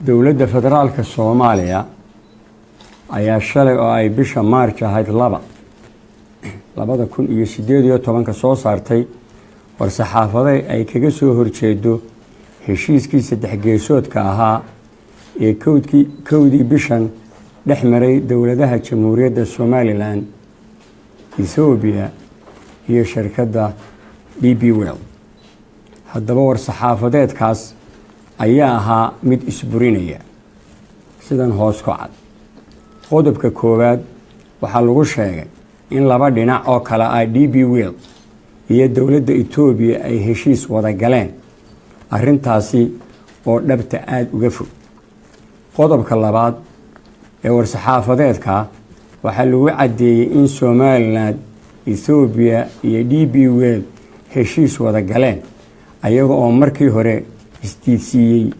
dowladda federaalka Soomaaliya ayaa shalay oo ay bisha Maarch ahayd 2018 soo saartay war saxaafaday ay kaga soo horjeedo heshiiskii saddex geesoodka ahaa ee kowdii bishan dhex maray dowladaha Jamhuuriyadda Somaliland, Ethiopia iyo shirkadda DP World. haddaba war saxaafadeedkaas ayaa ahaa mid isburinaya sidan hoos ku cad. qodobka koowaad waxaa lagu sheegay in laba dhinac oo kala ah DP World iyo dowladda Ethiopia ay heshiis wada galeen arrintaasi oo dhabta aad uga fog. qodobka labaad ee war saxaafadeedka waxaa lagu cadeeyay in Somaliland, Ethiopia iyo DP World heshiis wada galeen ayaga oo markii hore istiidsiiyey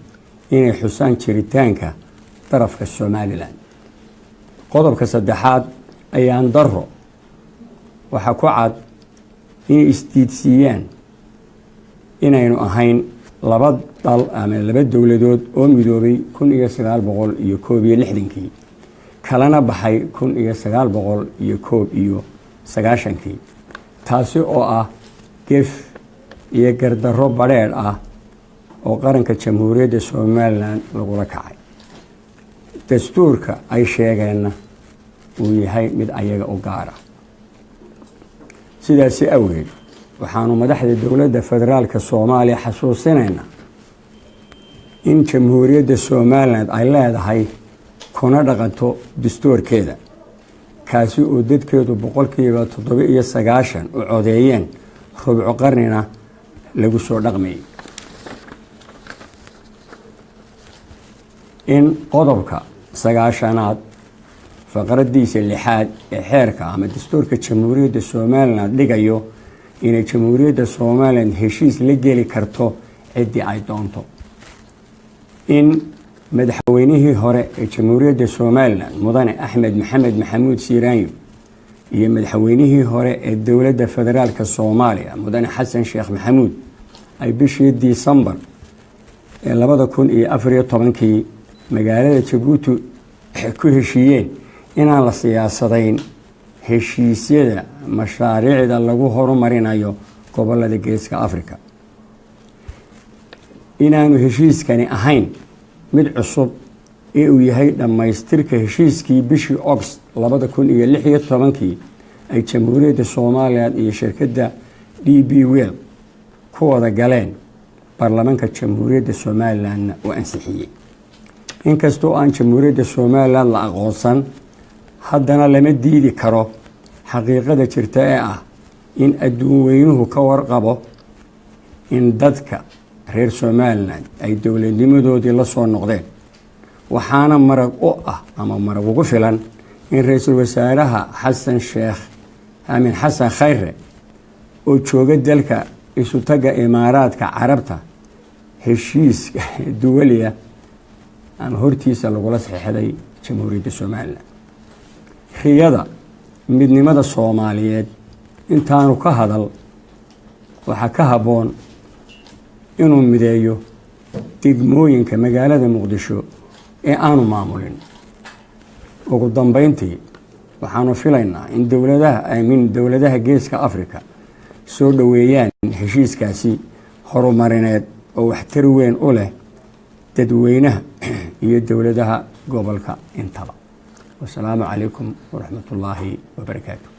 inay xusaan jiritaanka darafka Somaliland. qodobka saddexaad ayaan daro waxaa ku cad inay istiidsiiyaan inaynu ahayn laba dal ama laba dowladood oo midoobay 1961 kalana baxay 1991 taasi oo ah gef iyo gardarro badheer ah oo qaranka Jamhuuriyadda Somaliland lagula kacay. dastuurka ay sheegeenna uu yahay mid ayaga u gaar ah. sidaasi awgeed waxaanu madaxda dowladda federaalka Soomaaliya xasuusinaynaa in Jamhuuriyadda Somaliland ay leedahay kuna dhaqanto dastuurkeeda kaasi oo dadkeedu 97% u codeeyeen rubco qarnina lagu soo dhaqmayay. in qodobka 9aad faqradiisa 6aad ee xeerka ama dastuurka Jamhuuriyadda Somaliland dhigayo inay Jamhuuriyadda Somaliland heshiis la geli karto cidii ay doonto. in madaxweynihii hore ee Jamhuuriyadda Somaliland mudane Axmed Maxamed Maxamuud Siiraanyo iyo madaxweynihii hore ee dowladda federaalka Soomaaliya mudane Xasan Sheekh Maxamuud ay bishii December ee 2014 magaalada Djibouti ku heshiiyeen inaan la siyaasadayn heshiisyada mashaariicda lagu horumarinayo gobolada Geeska Afrika. inaanu heshiiskani ahayn mid cusub ee uu yahay dhamaystirka heshiiskii bishii August 2016 ay Jamhuuriyadda Soomaaliland iyo shirkadda DP World ku wada galeen baarlamaanka Jamhuuriyadda Somaliland oo ansixiyay. inkastoo aan Jamhuuriyadda Somaliland la aqoonsan haddana lama diidi karo xaqiiqada jirta ee ah in adduun weynuhu ka warqabo in dadka reer Somaliland ay dowladnimadoodii la soo noqdeen. waxaana marag u ah ama marag ugu filan in ra'iisul wasaaraha Xasan Khayre oo jooga dalka isu taga Imaaraadka Carabta heshiis duwaliya aan hortiisa lagula saxiixday Jamhuuriyadda Somaliland. riyada midnimada Soomaaliyeed intaanu ka hadal waxa ka haboon inuu mideeyo degmooyinka magaalada Muqdisho ee aanu maamulin. ugu dambeyntii waxaanu filaynaa in dowladaha Geeska Afrika soo dhaweeyaan heshiiskaasi horumarineed oo waxtar weyn u leh dadweynaha iyo dowladaha gobolka intaba. والسلام عليكم ورحمة الله وبركاته.